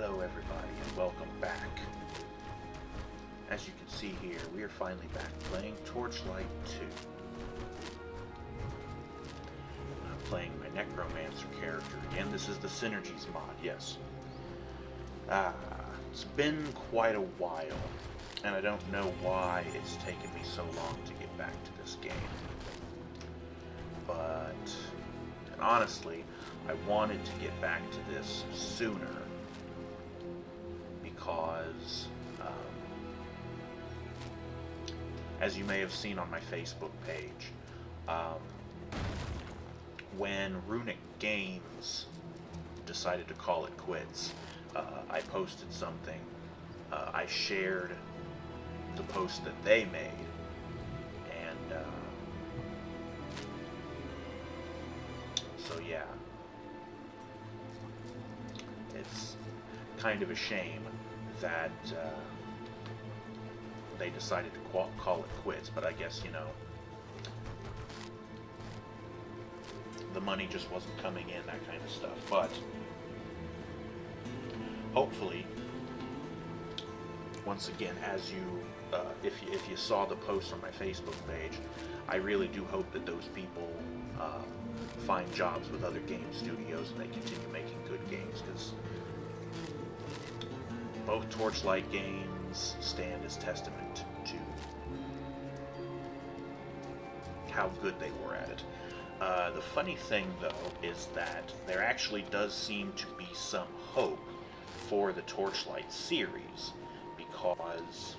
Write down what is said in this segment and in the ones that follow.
Hello everybody and welcome back. As you can see here, we are finally back playing Torchlight 2. I'm playing my Necromancer character. Again, this is the Synergies mod, yes. It's been quite a while, and I don't know why it's taken me so long to get back to this game. But, and honestly, I wanted to get back to this sooner because, as you may have seen on my Facebook page, when Runic Games decided to call it quits, I posted something. I shared the post that they made, and so yeah, it's kind of a shame that they decided to call it quits, but I guess, you know, the money just wasn't coming in, that kind of stuff. But hopefully, once again, as you, if you saw the post on my Facebook page, I really do hope that those people find jobs with other game studios and they continue making good games, because both Torchlight games stand as testament to how good they were at it. The funny thing, though, is that there actually does seem to be some hope for the Torchlight series, because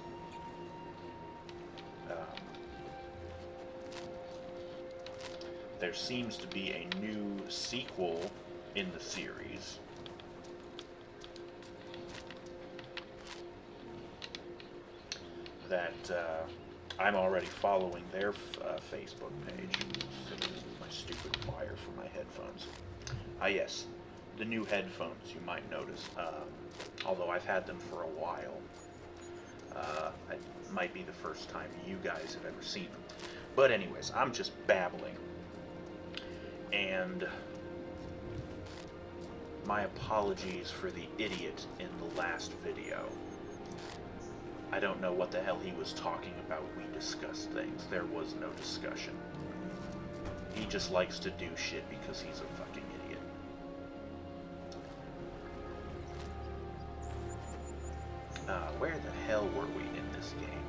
there seems to be a new sequel in the series. That I'm already following their Facebook page. My stupid wire for my headphones. Yes, the new headphones, you might notice. Although I've had them for a while. It might be the first time you guys have ever seen them. But anyways, I'm just babbling. And my apologies for the idiot in the last video. I don't know what the hell he was talking about. We discussed things. There was no discussion. He just likes to do shit because he's a fucking idiot. Where the hell were we in this game?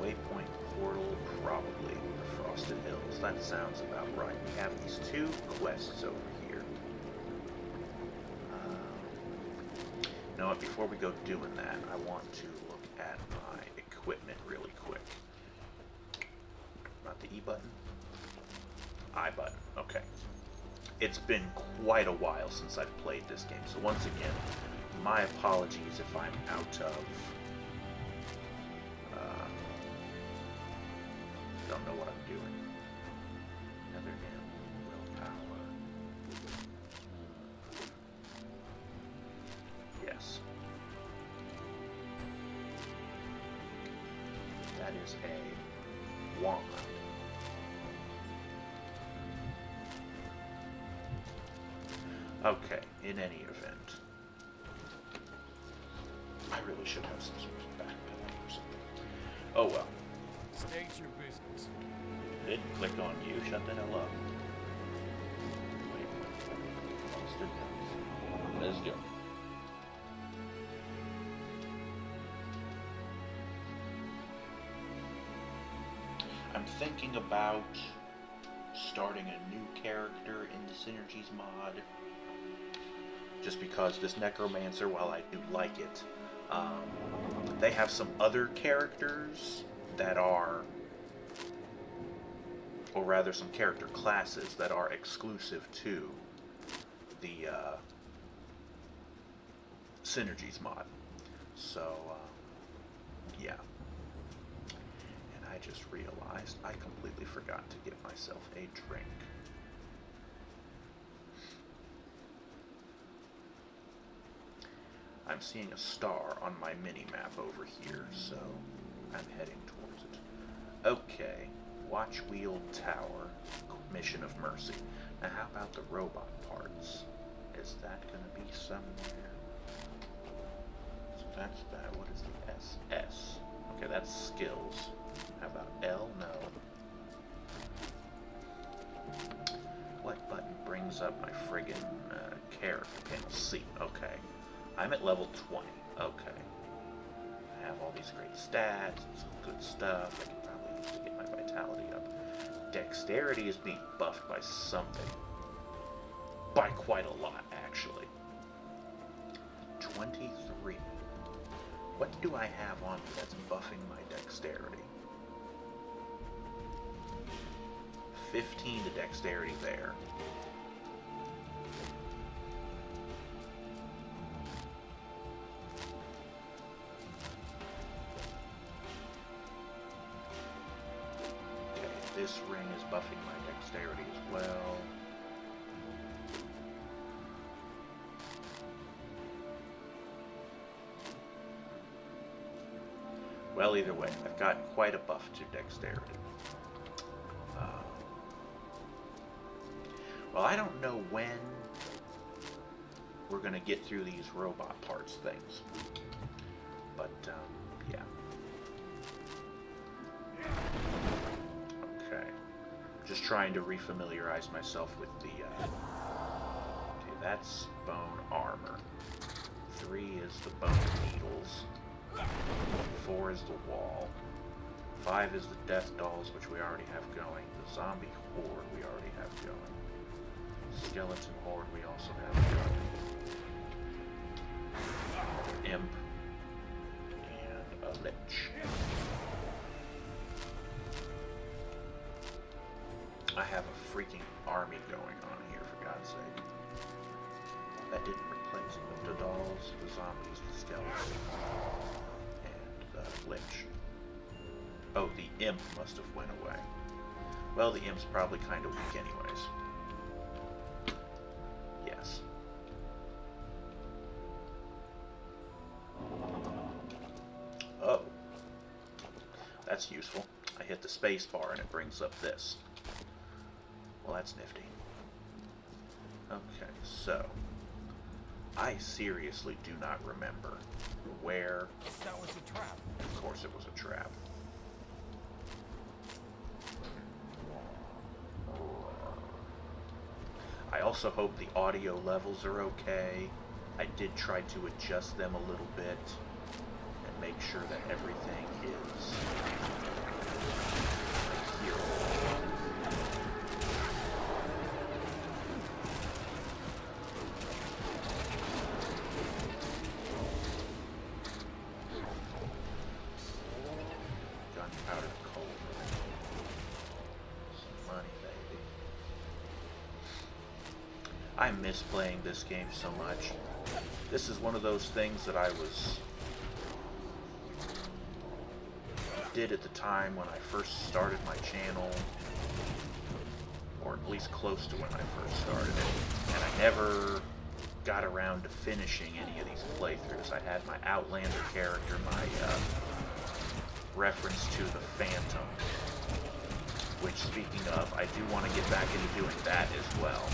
Waypoint Portal, probably. The Frosted Hills. That sounds about right. We have these two quests over here. You know what, before we go doing that, I want to look at my equipment really quick. Not the E button? I button, okay. It's been quite a while since I've played this game, so once again, my apologies if I'm out of... don't know what I'm doing. Another damn willpower. Yes. That is a wand. Okay, in any event. I really should have some sort of backpack or something. Oh well. State your business. Didn't click on you. Shut the hell up. Let's go. I'm thinking about starting a new character in the Synergies mod. Just because this Necromancer, while I do like it, they have some other characters that are, or rather some character classes that are exclusive to the Synergies mod. So, yeah. And I just realized I completely forgot to get myself a drink. I'm seeing a star on my mini-map over here, so I'm heading towards it. Okay, Watch Wheel Tower, Mission of Mercy. Now how about the robot parts? Is that going to be somewhere? So that's that. What is the S? S. Okay, that's skills. How about L? No. What button brings up my friggin' character panel? C. Okay. I'm at level 20. Okay. I have all these great stats, some good stuff. I can probably use to get my vitality up. Dexterity is being buffed by something. By quite a lot, actually. 23. What do I have on me that's buffing my dexterity? 15 to dexterity there. Okay, this ring is buffing my dexterity as well. Well, either way, I've gotten quite a buff to dexterity. Well, I don't know when we're going to get through these robot parts things. But, yeah. Okay. Just trying to refamiliarize myself with the, okay, that's bone armor. 3 is the bone needles. 4 is the wall. 5 is the death dolls, which we already have going. The zombie horde we already have going. Skeleton horde we also have going. Imp. And a lich. I have a freaking army going on here, for God's sake. That didn't replace the dolls, the zombies, the skeleton, and the lich. Oh, the imp must have went away. Well, the imp's probably kind of weak anyways. Yes. Oh. That's useful. I hit the space bar and it brings up this. Well, that's nifty. Okay, so I seriously do not remember where... That was a trap. Of course it was a trap. I also hope the audio levels are okay. I did try to adjust them a little bit and make sure that everything is hearable. Gunpowder culvert. Some money, baby. I miss playing this game so much. This is one of those things that I did at the time when I first started my channel, or at least close to when I first started it, and I never got around to finishing any of these playthroughs. I had my Outlander character, my reference to the Phantom, which, speaking of, I do want to get back into doing that as well.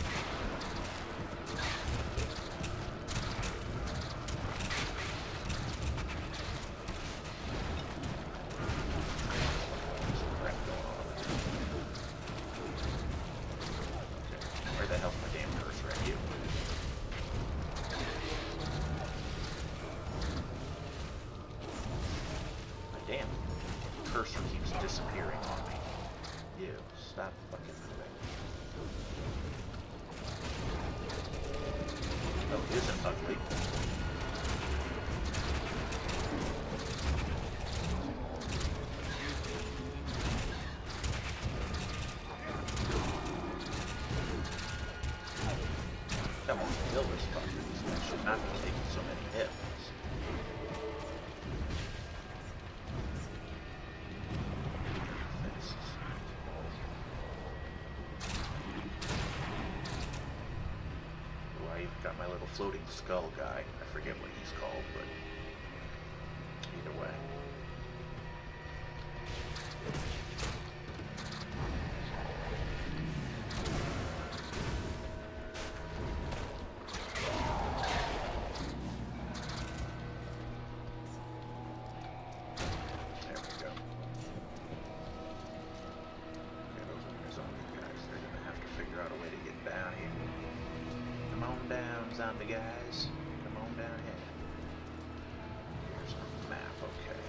Got my little floating skull guy. I forget what he's called, but either way. zombie guys. Come on down here. Here's our map, okay.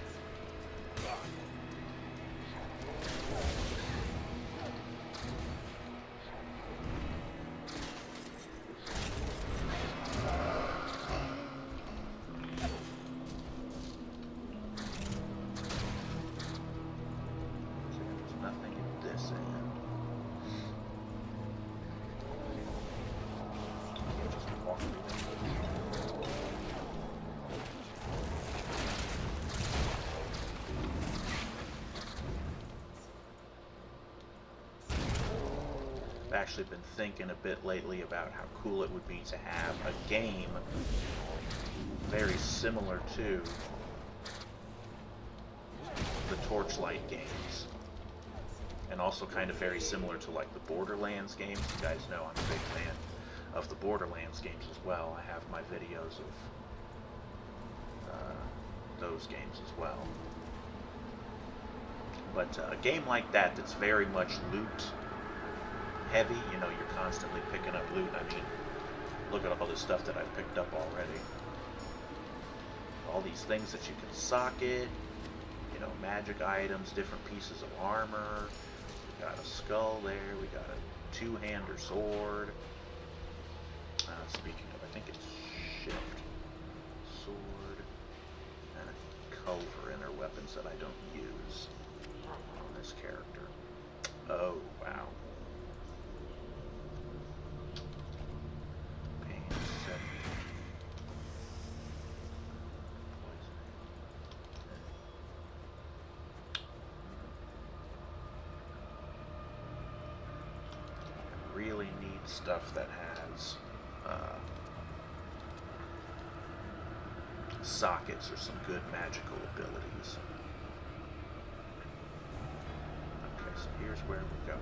There's nothing at this end. Just walk through that. I've actually been thinking a bit lately about how cool it would be to have a game very similar to the Torchlight games, and also kind of very similar to like the Borderlands games. You guys know I'm a big fan of the Borderlands games as well. I have my videos of those games as well. But a game like that that's very much loot heavy, you know, you're constantly picking up loot. I mean, look at all this stuff that I've picked up already. All these things that you can socket, you know, magic items, different pieces of armor. We got a skull there, we got a two-hander sword. Speaking of, I think it's shift. Sword. And a culver in her weapons that I don't use on this character. Oh, wow. Really need stuff that has sockets or some good magical abilities. Okay, so here's where we go.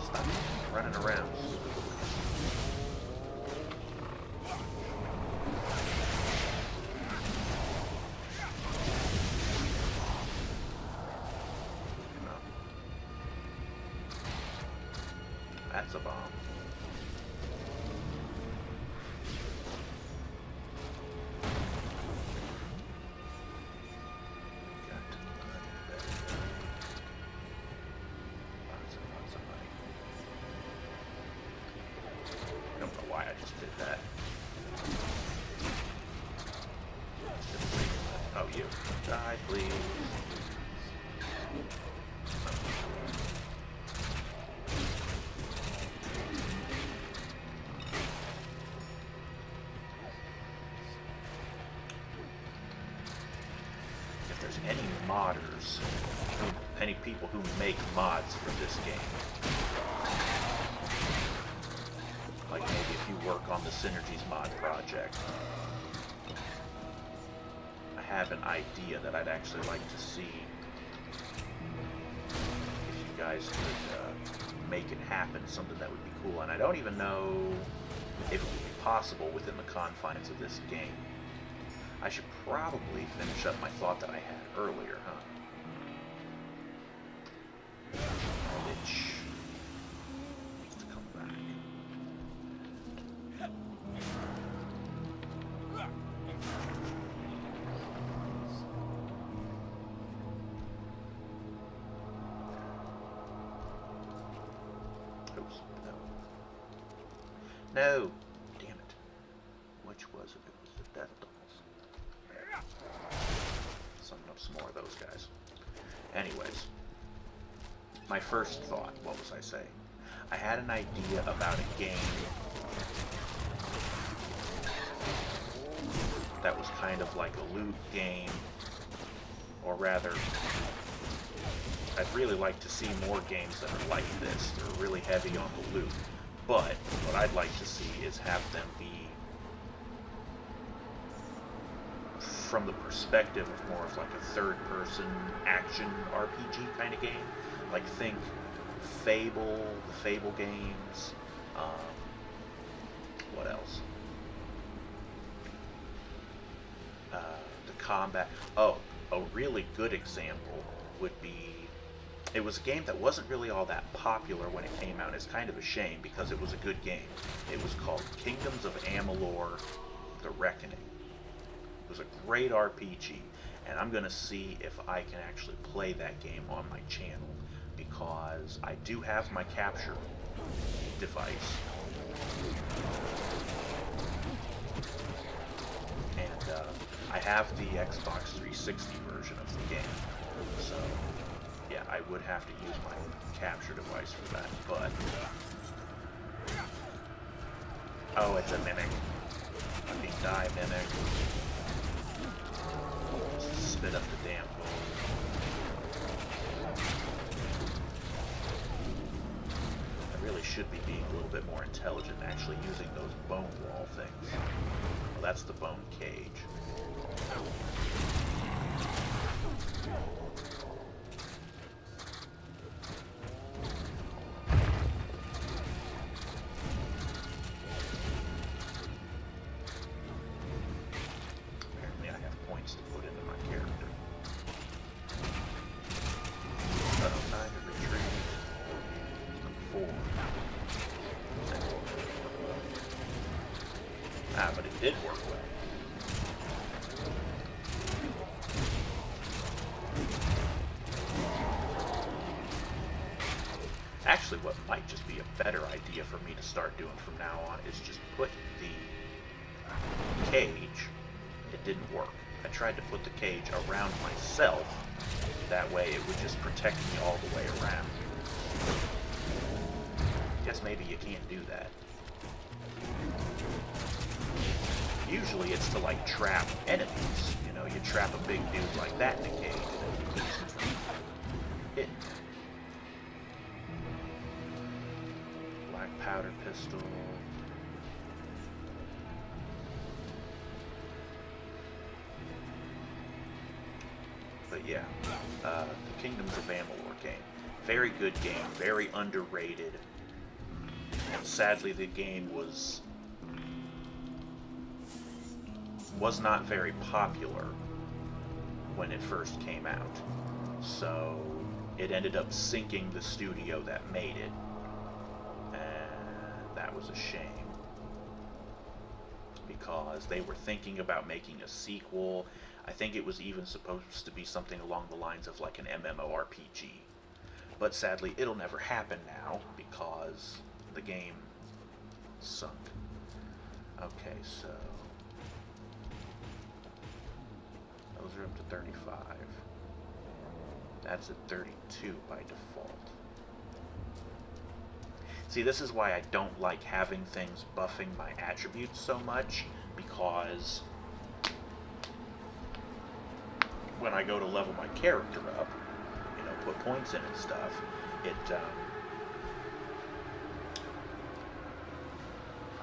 Stop running around. That's a bomb. Lots of money. I don't know why I just did that. Oh, you. Die, please. Any modders, any people who make mods for this game, like maybe if you work on the Synergies Mod project, I have an idea that I'd actually like to see if you guys could make it happen, something that would be cool. And I don't even know if it would be possible within the confines of this game. I should probably finish up my thought that I had earlier, huh? Which needs to come back. Oops, no. No! Damn it. Which was it? It was the Death Dolls. Summon up some more of those guys. Anyways, my first thought, what was I saying? I had an idea about a game that was kind of like a loot game, or rather, I'd really like to see more games that are like this. They're really heavy on the loot. But what I'd like to see is have them be from the perspective of more of like a third-person action RPG kind of game. Like think Fable, the Fable games. What else? The combat. Oh, a really good example would be... It was a game that wasn't really all that popular when it came out. It's kind of a shame because it was a good game. It was called Kingdoms of Amalur: The Reckoning. It was a great RPG, and I'm going to see if I can actually play that game on my channel, because I do have my capture device. And I have the Xbox 360 version of the game. So, yeah, I would have to use my capture device for that, but... Oh, it's a mimic. Fucking die, mimic. Spit up the damn gold. I really should be being a little bit more intelligent and actually using those bone wall things. Well, that's the bone cage. Apparently I have points to put into my character. Time to retrieve. Number 4. Ah, but it did work well. Actually, what might just be a better idea for me to start doing from now on is just put the cage. It didn't work. I tried to put the cage around myself. That way it would just protect me all the way around. Guess maybe you can't do that. Usually it's to, like, trap enemies. You know, you trap a big dude like that in a cage, and then you keep him from hitting you. Black powder pistol. But yeah, the Kingdoms of Amalur game. Very good game, very underrated. And sadly the game was not very popular when it first came out. So it ended up sinking the studio that made it. And that was a shame. Because they were thinking about making a sequel. I think it was even supposed to be something along the lines of like an MMORPG. But sadly, it'll never happen now because the game sunk. Okay, so those are up to 35. That's at 32 by default. See, this is why I don't like having things buffing my attributes so much, because when I go to level my character up, you know, put points in and stuff,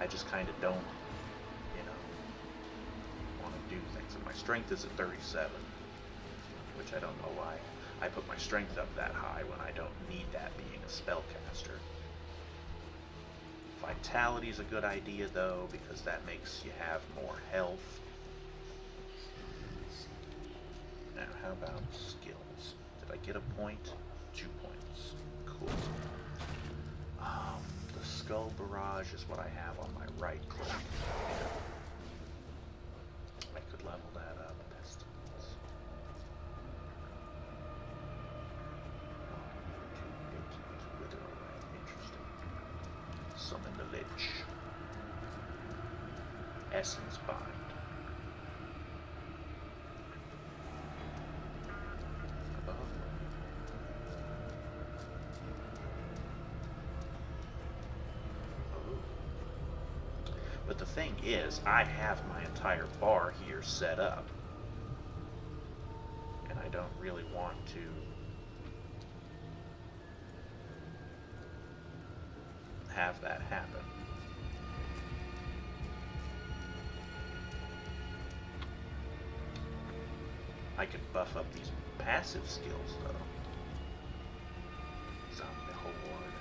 I just kind of don't, you know, want to do things. And my strength is at 37, which I don't know why I put my strength up that high when I don't need that being a spellcaster. Vitality is a good idea though, because that makes you have more health. Now, how about skills? Did I get a point? 2 points. Cool. The Skull Barrage is what I have on my right click. I could level that up. Pestilence. 1, 2, 8, wither away. Interesting. Summon the Lich. Essence Bind. But the thing is, I have my entire bar here set up. And I don't really want to have that happen. I could buff up these passive skills though. Zombie Horde,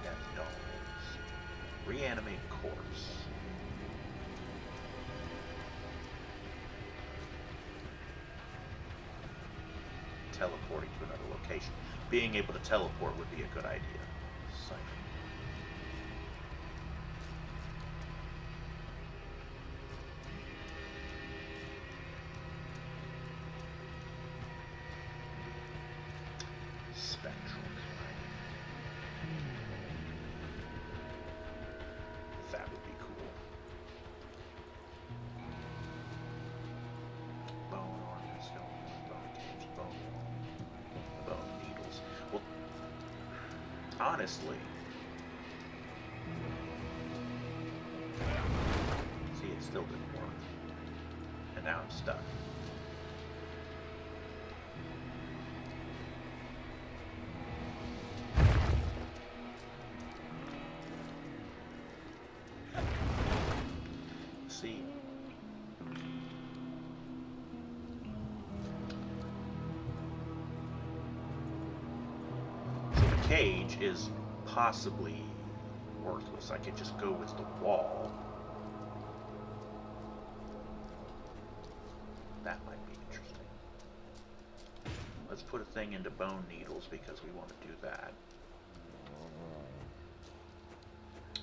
Death Dogs, Reanimate Corpse. teleporting to another location. Being able to teleport would be a good idea. Siphon. Spectral. That would be cool. Bone armor, skeleton, bone cage, bone needles. Well, honestly, see, it still didn't work, and now I'm stuck. See. So the cage is possibly worthless. I could just go with the wall. That might be interesting. Let's put a thing into bone needles because we want to do that.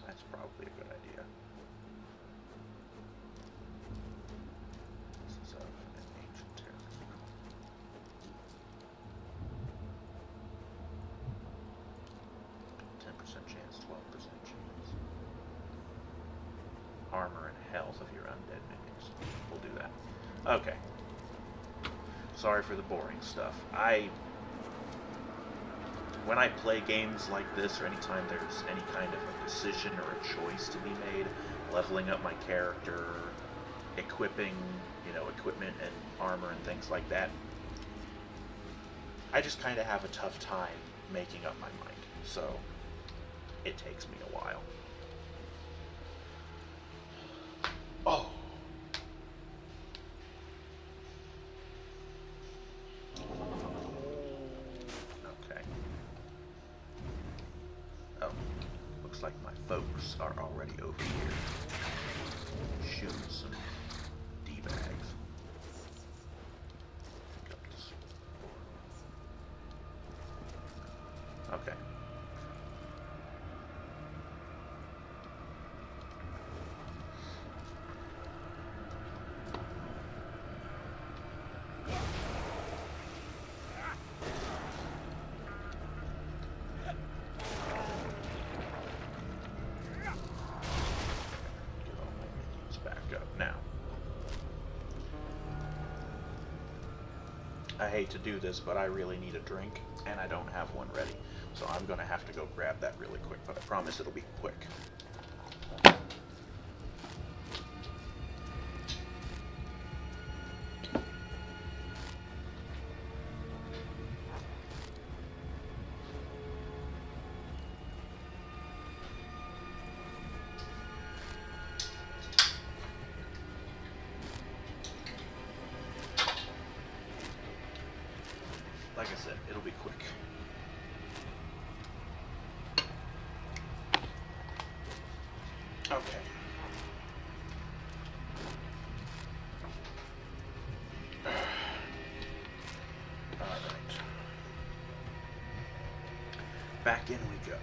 That's probably a good idea. This is of an ancient territory. Chance, 12% chance. Armor and health of your undead minions. We'll do that. Okay. Sorry for the boring stuff. When I play games like this, or anytime there's any kind of a decision or a choice to be made, leveling up my character, equipping, equipment and armor and things like that, I just kind of have a tough time making up my mind. So it takes me a while. Oh. Okay. Oh. Looks like my folks are already over here. Shooting some D-bags. Okay. I hate to do this, but I really need a drink, and I don't have one ready. So I'm going to have to go grab that really quick, but I promise it'll be quick. Like I said, it'll be quick. Okay. All right. Back in we go.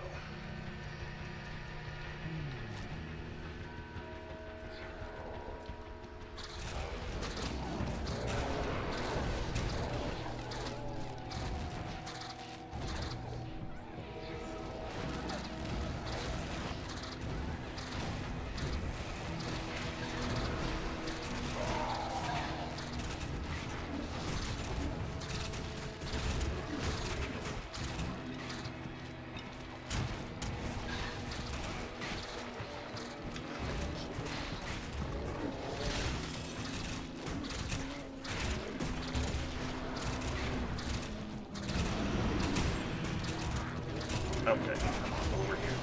Okay, come on, over here.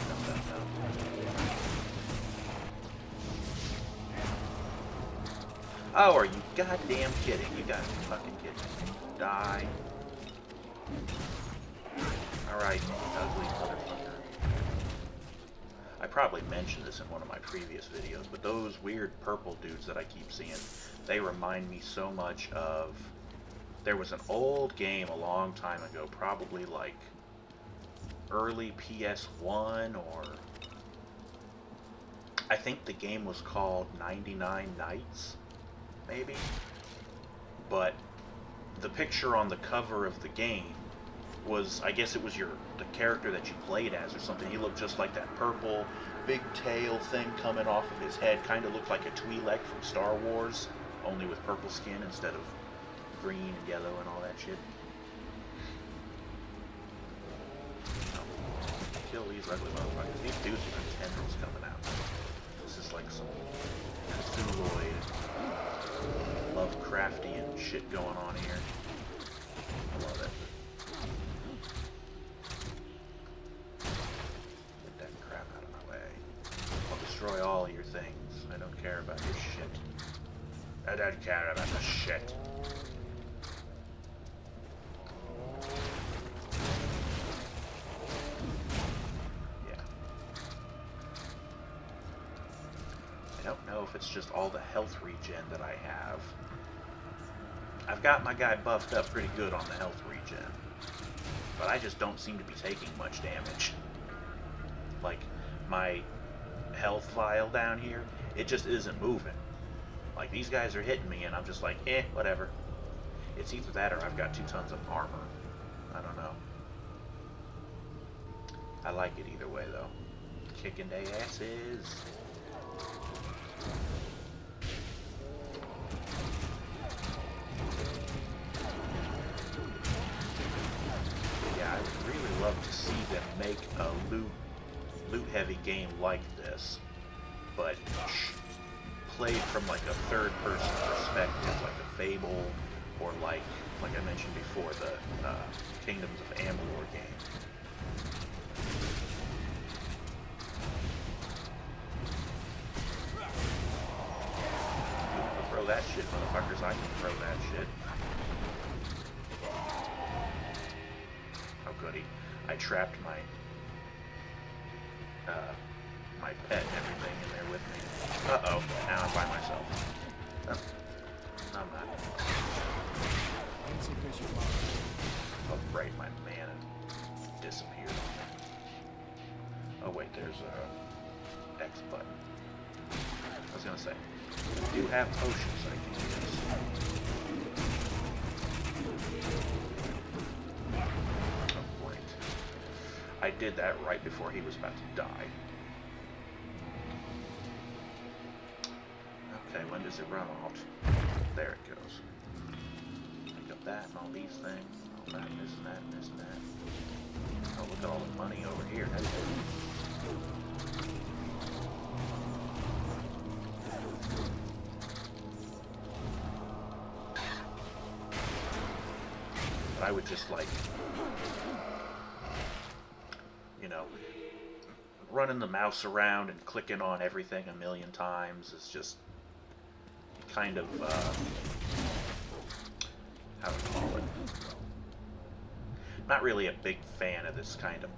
Oh, are you goddamn kidding? You gotta be fucking kidding me. Die. Alright, ugly motherfucker. I probably mentioned this in one of my previous videos, but those weird purple dudes that I keep seeing, they remind me so much of There was an old game a long time ago, probably like early PS1, or I think the game was called 99 Nights, maybe. But the picture on the cover of the game was, I guess it was the character that you played as or something. He looked just like that purple big tail thing coming off of his head. Kind of looked like a Twi'lek from Star Wars, only with purple skin instead of green and yellow and all that shit. Kill these ugly motherfuckers. These dudes with tendrils coming out. This is like some Cthulhuoid, Lovecraftian shit going on here. I love it. Get that crap out of my way. I'll destroy all your things. I don't care about your shit. I don't care about the shit. I don't know if it's just all the health regen that I have. I've got my guy buffed up pretty good on the health regen, but I just don't seem to be taking much damage. Like, my health vial down here, it just isn't moving. Like, these guys are hitting me and I'm just like, whatever. It's either that or I've got 2 tons of armor. I don't know. I like it either way though. Kicking their asses. Yeah, I would really love to see them make a loot-heavy game like this, but played from like a third-person perspective, like a Fable, or like I mentioned before, the Kingdoms of Amalur game. Throw that shit, motherfuckers. I can throw that shit. Oh, goody. I trapped my my pet and everything in there with me. Uh-oh. Now I'm by myself. Oh, I'm not. Oh, right. My mana disappeared. Oh, wait. There's a X button. I was gonna say, I do have potions I can use. Oh, great. I did that right before he was about to die. Okay, when does it run out? There it goes. Pick up that and all these things. All that, this and that, and this and that. Oh, look at all the money over here. I would just like, you know, running the mouse around and clicking on everything a million times is just kind of, how to call it, not really a big fan of this kind of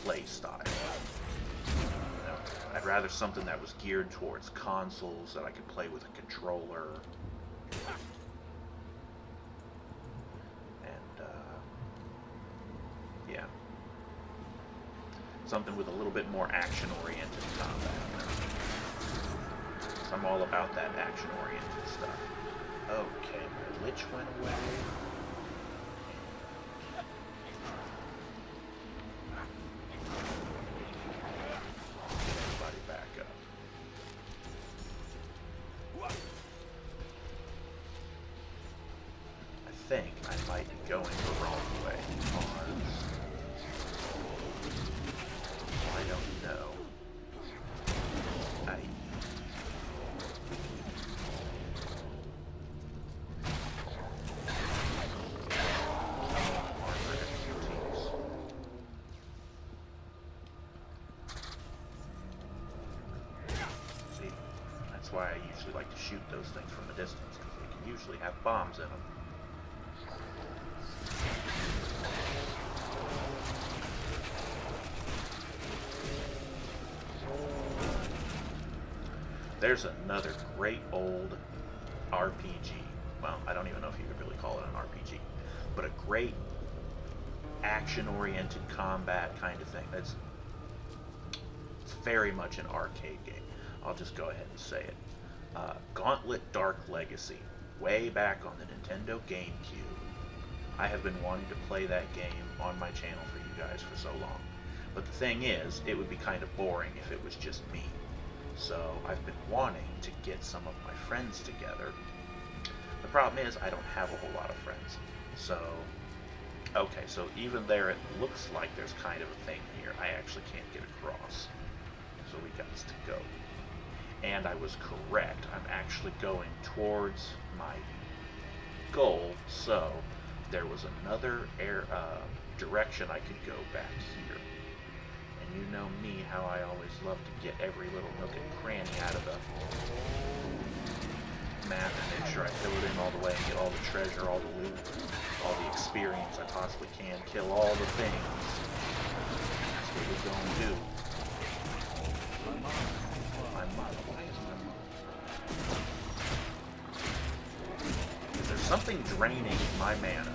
play style. You know, I'd rather something that was geared towards consoles that I could play with a controller. Yeah. Something with a little bit more action-oriented combat. So I'm all about that action-oriented stuff. Okay, my lich went away. Get everybody back up. I think I might be going the wrong way. I don't know. See, that's why I usually like to shoot those things from a distance, because they can usually have bombs in them. There's another great old RPG. Well, I don't even know if you could really call it an RPG. but a great action-oriented combat kind of thing. It's very much an arcade game. I'll just go ahead and say it. Gauntlet Dark Legacy, way back on the Nintendo GameCube. I have been wanting to play that game on my channel for you guys for so long. But the thing is, it would be kind of boring if it was just me. So I've been wanting to get some of my friends together. The problem is, I don't have a whole lot of friends. So, okay, so even there it looks like there's kind of a thing here. I actually can't get across. So we got to go. And I was correct. I'm actually going towards my goal, so there was another direction I could go back here. And you know me, how I always love to get every little nook and cranny out of the map and make sure I fill it in all the way and get all the treasure, all the loot, all the experience I possibly can, kill all the things. That's what we're going to do. My mother, why is my mother? Is there something draining my mana?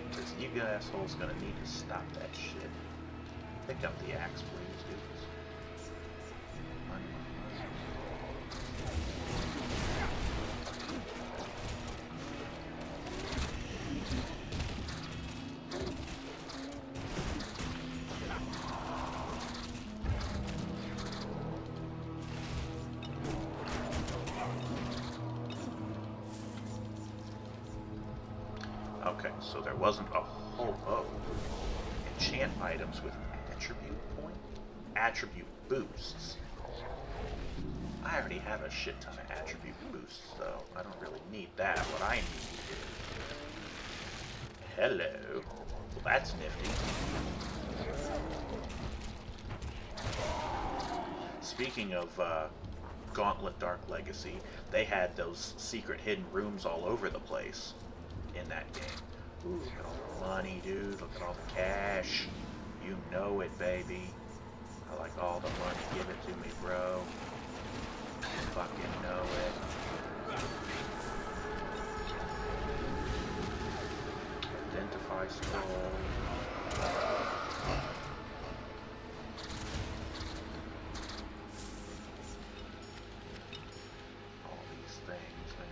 Because you assholes gonna need to stop that shit. Pick up the axe, please, dudes. Okay, so there wasn't a whole... Oh. Enchant items with attribute boosts. I already have a shit ton of attribute boosts, though. I don't really need that. What I need is... Hello. Well, that's nifty. Speaking of Gauntlet Dark Legacy, they had those secret hidden rooms all over the place in that game. Ooh, look at all the money, dude. Look at all the cash. You know it, baby. I like all the money. Give it to me, bro. Fucking know it. Identify scroll. All these things, man.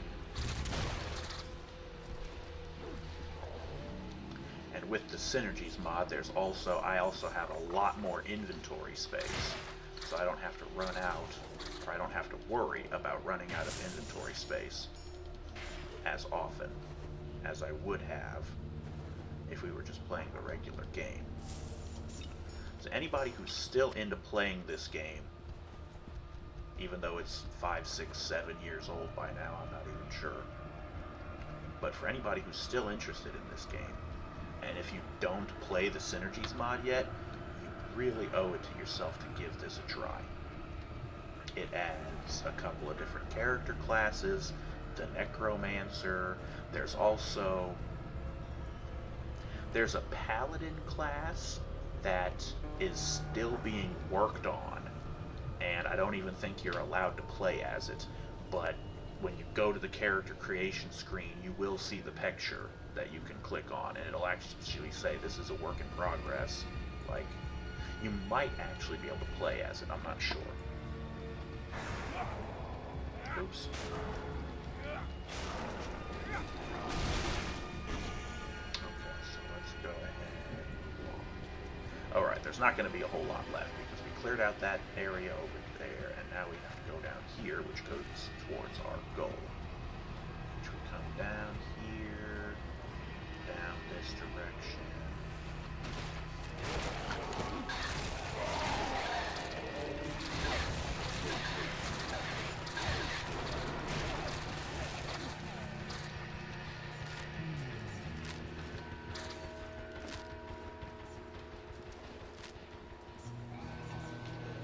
And with the Synergies mod, there's also, I also have a lot more inventory space, so I don't have to run out, or I don't have to worry about running out of inventory space as often as I would have if we were just playing the regular game. So anybody who's still into playing this game, even though it's 5, 6, 7 years old by now, I'm not even sure, but for anybody who's still interested in this game, and if you don't play the Synergies mod yet, you really owe it to yourself to give this a try. It adds a couple of different character classes, the Necromancer, there's a Paladin class that is still being worked on, and I don't even think you're allowed to play as it, but when you go to the character creation screen, you will see the picture that you can click on, and it'll actually say this is a work in progress. Like, you might actually be able to play as it, I'm not sure. Oops. Okay, so let's go ahead and move on. Alright, there's not going to be a whole lot left, because we cleared out that area over there, and now we have to go down here, which goes towards our goal. Which we come down here, down this direction.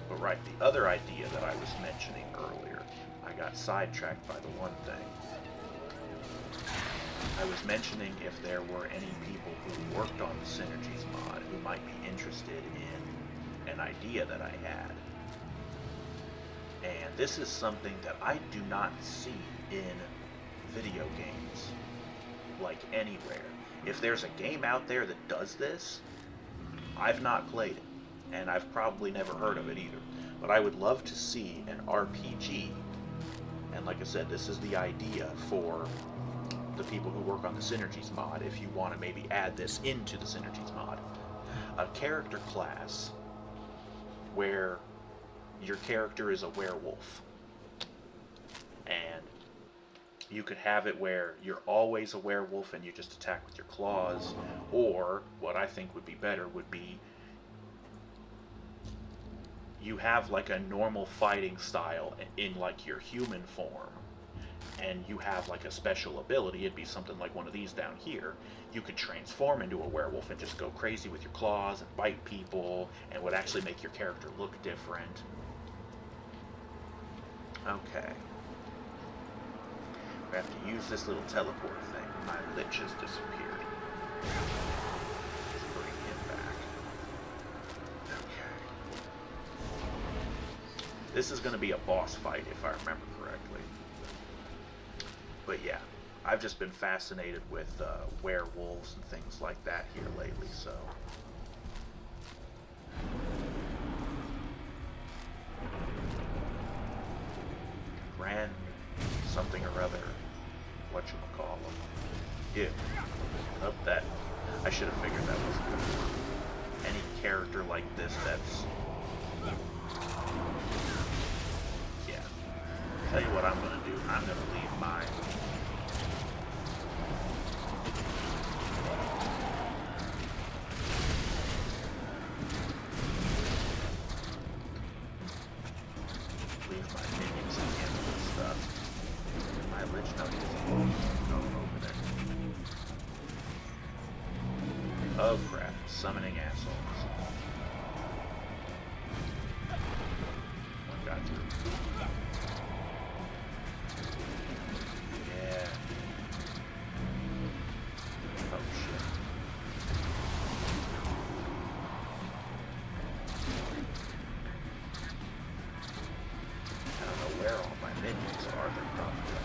But right, the other idea that I was mentioning earlier, I got sidetracked by the one thing. I was mentioning if there were any people who worked on the Synergies mod who might be interested in an idea that I had. And this is something that I do not see in video games, like anywhere. If there's a game out there that does this, I've not played it, and I've probably never heard of it either. But I would love to see an RPG, and like I said, this is the idea for the people who work on the Synergies mod, if you want to maybe add this into the Synergies mod. A character class where your character is a werewolf. And you could have it where you're always a werewolf and you just attack with your claws, or what I think would be better would be you have like a normal fighting style in like your human form, and you have like a special ability. It'd be something like one of these down here. You could transform into a werewolf and just go crazy with your claws and bite people, and would actually make your character look different. Okay. We have to use this little teleport thing. My lich has disappeared. Let's bring him back. Okay. This is going to be a boss fight, if I remember correctly. But yeah, I've just been fascinated with werewolves and things like that here lately, so... Grand something or other, whatchamacallit. Yeah. Oh, that. I should have figured that was good. Any character like this that's... Yeah. Tell you what I'm going to do. I'm going to leave mine. Leave my minions to handle this stuff. My lich, no, he doesn't go over there. Oh crap, summoning assholes. One got through. Yeah. Oh shit. I don't know where all my minions are. They're probably up there.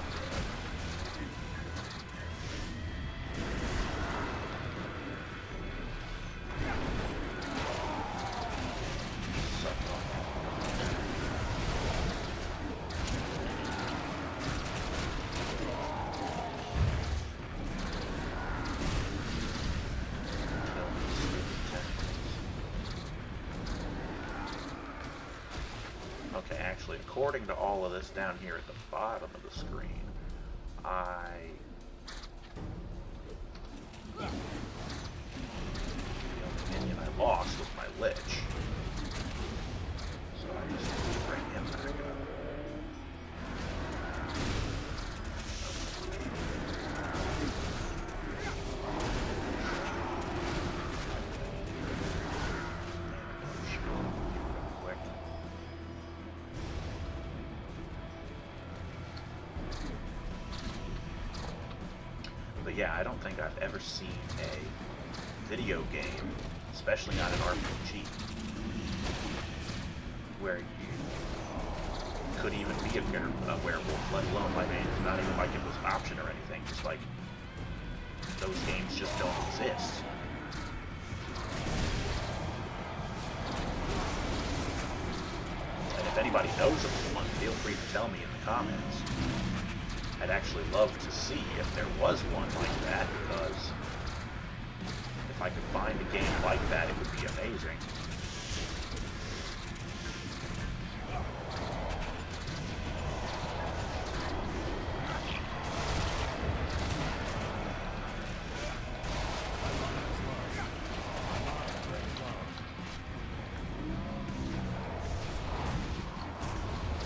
Okay, actually, according to all of this down here at the bottom of the screen, the only minion I lost was my lich. So I just need to bring him back up. But yeah, I don't think I've ever seen a video game, especially not an RPG, where you could even be a werewolf, let alone like not even like it was an option or anything. Just like those games just don't exist. And if anybody knows of one, feel free to tell me in the comments. I'd actually love to see if there was one like that, because if I could find a game like that, it would be amazing.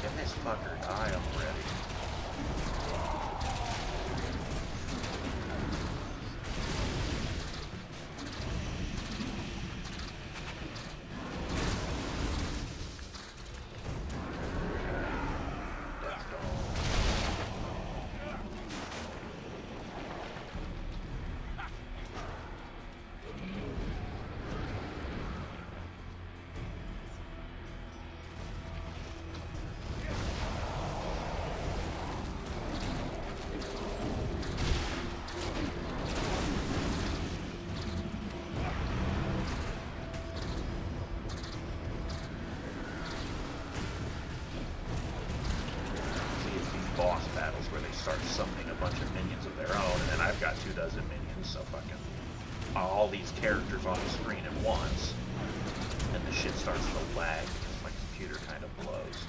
Can this fucker die already? all these characters on the screen at once, and the shit starts to lag because my computer kind of blows.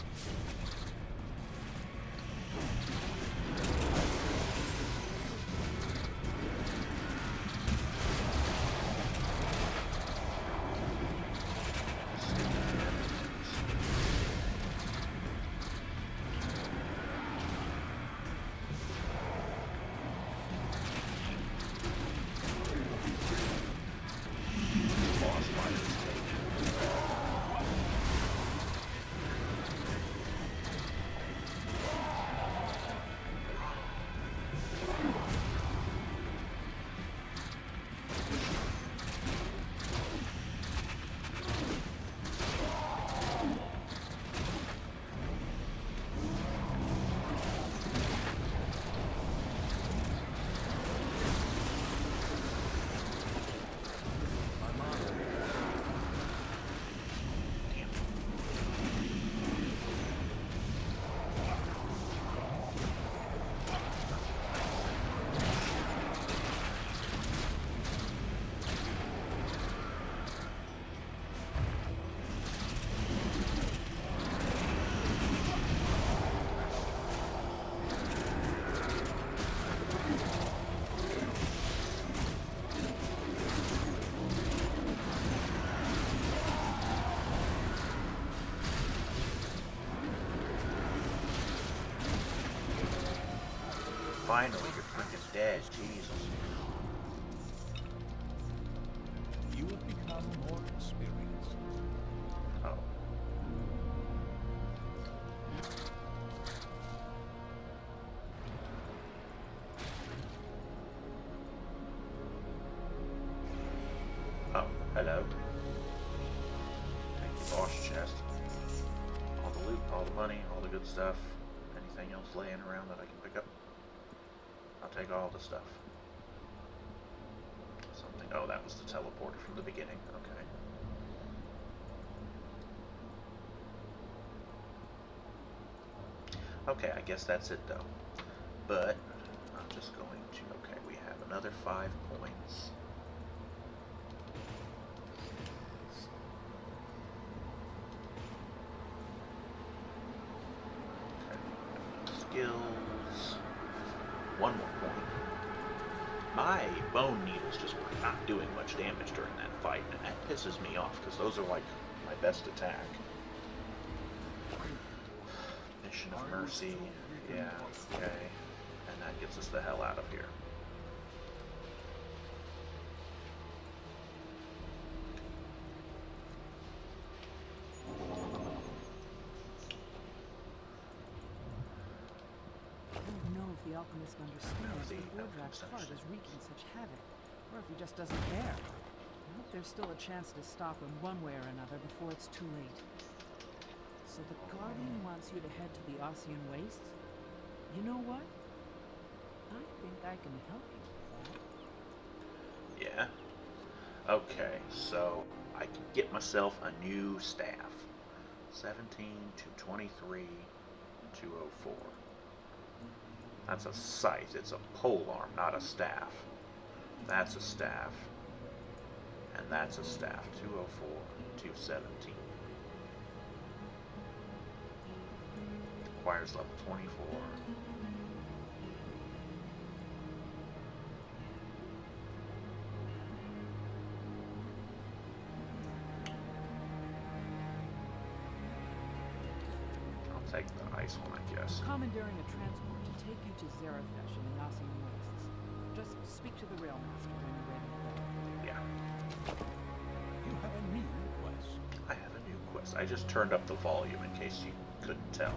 Finally, you're freaking dead, Jesus. You have become more experienced. Oh. Oh, hello. Take the boss chest. All the loot, all the money, all the good stuff. Anything else laying around that I can pick up? I'll take all the stuff. Something. Oh, that was the teleporter from the beginning. Okay. Okay, I guess that's it though. But I'm just going to. Okay, we have another 5 points. Okay. Skills. 1 more point. My bone needles just were not doing much damage during that fight, and that pisses me off because those are like my best attack. Mission of Mercy. Yeah, okay. And that gets us the hell out of here. The alchemist understands the Wardrak's heart is wreaking such havoc, or if he just doesn't care. I hope there's still a chance to stop him one way or another before it's too late. So the Guardian wants you to head to the Ossian Wastes? You know what? I think I can help you with that. Yeah? Okay, so I can get myself a new staff. 17 to 23 to 04. That's a scythe. It's a polearm, not a staff. That's a staff. And that's a staff. 204, 217. Requires level 24. I'll take the ice one, I guess. Commandeering a transport to take you to Zarafesh in the Ossian Wastes. Just speak to the Railmaster when you're ready. Yeah. You have a new quest. I have a new quest. I just turned up the volume in case you couldn't tell.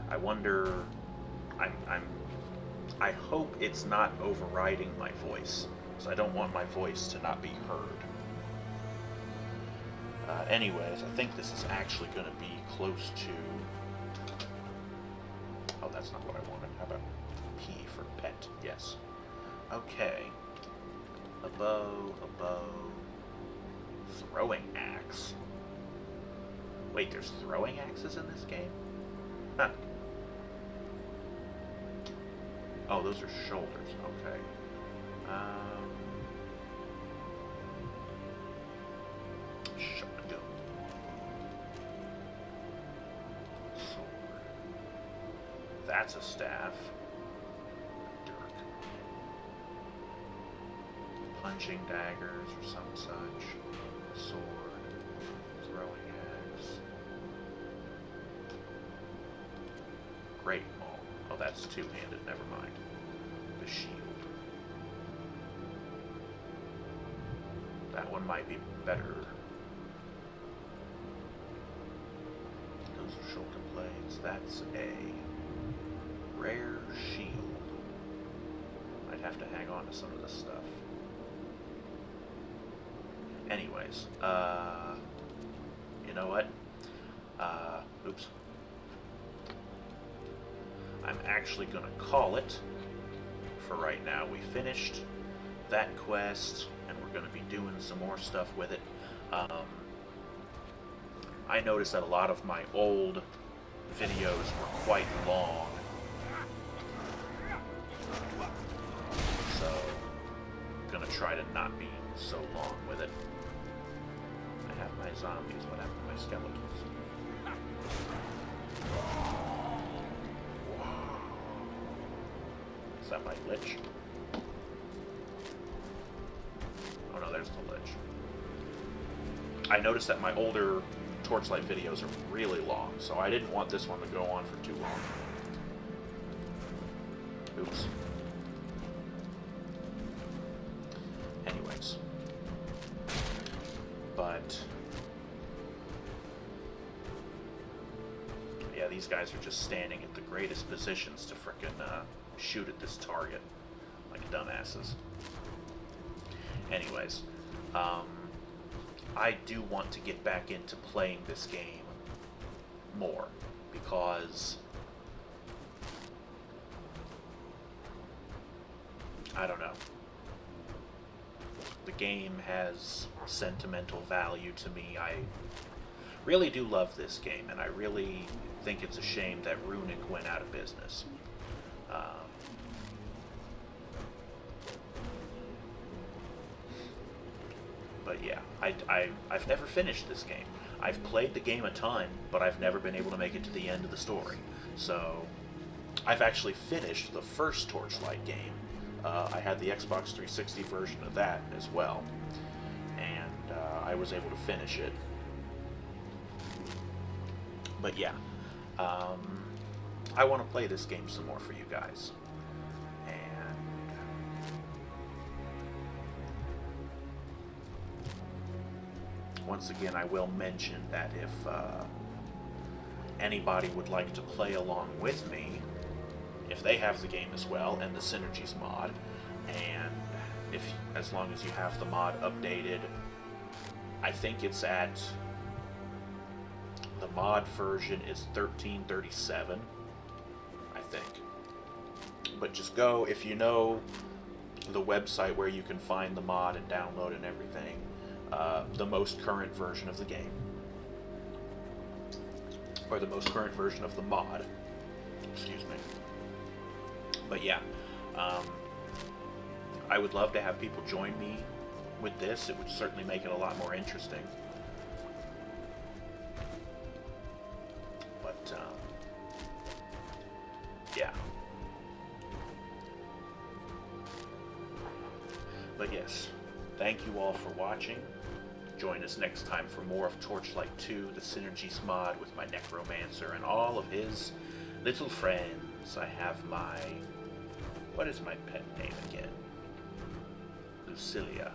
I wonder. I hope it's not overriding my voice, because I don't want my voice to not be heard. Anyways, I think this is actually going to be close to. Oh, that's not what I wanted. How about P for pet? Yes. Okay. A bow, throwing axe. Wait, there's throwing axes in this game? Huh. Oh, those are shoulders. Okay. that's a staff. Dirk. Punching daggers or some such. Sword. Throwing axe. Great maul. Oh, that's two-handed. Never mind. The shield. That one might be better. Those are shoulder blades. That's a rare shield. I'd have to hang on to some of this stuff. Anyways, you know what? Oops. I'm actually gonna call it for right now. We finished that quest, and we're gonna be doing some more stuff with it. I noticed that a lot of my old videos were quite long. So, I'm gonna try to not be so long with it. I have my zombies, what happened to my skeletons? Is that my lich? Oh no, there's the lich. I noticed that my older Torchlight videos are really long, so I didn't want this one to go on for too long. Oops. Anyways. But yeah, these guys are just standing at the greatest positions to frickin' shoot at this target like dumbasses. Anyways, I do want to get back into playing this game more because I don't know. The game has sentimental value to me. I really do love this game, and I really think it's a shame that Runic went out of business. But yeah, I've never finished this game. I've played the game a ton, but I've never been able to make it to the end of the story. So, I've actually finished the first Torchlight game. I had the Xbox 360 version of that as well, and I was able to finish it. But yeah, I want to play this game some more for you guys. Once again, I will mention that if anybody would like to play along with me, if they have the game as well, and the Synergies mod, and as long as you have the mod updated, I think it's at, the mod version is 1337, I think. But just go, if you know the website where you can find the mod and download and everything, the most current version of the game, or the most current version of the mod, excuse me. But yeah, I would love to have people join me with this. It would certainly make it a lot more interesting. But yeah. But yes, thank you all for watching. Join us next time for more of Torchlight 2, the Synergies mod with my Necromancer and all of his little friends. I have my... what is my pet name again? Lucilia.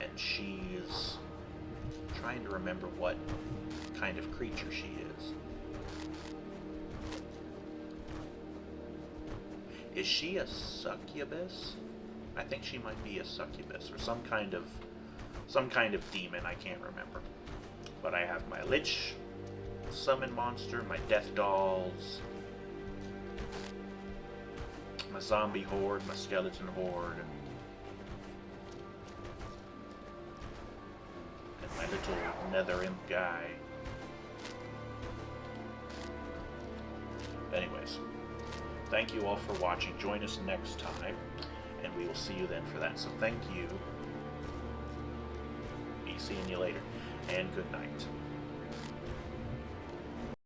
And she's trying to remember what kind of creature she is. Is she a succubus? I think she might be a succubus or some kind of demon, I can't remember. But I have my Lich summon monster, my death dolls, my zombie horde, my skeleton horde, and my little nether imp guy. Anyways, thank you all for watching. Join us next time, and we will see you then for that. So thank you. Be seeing you later, and good night.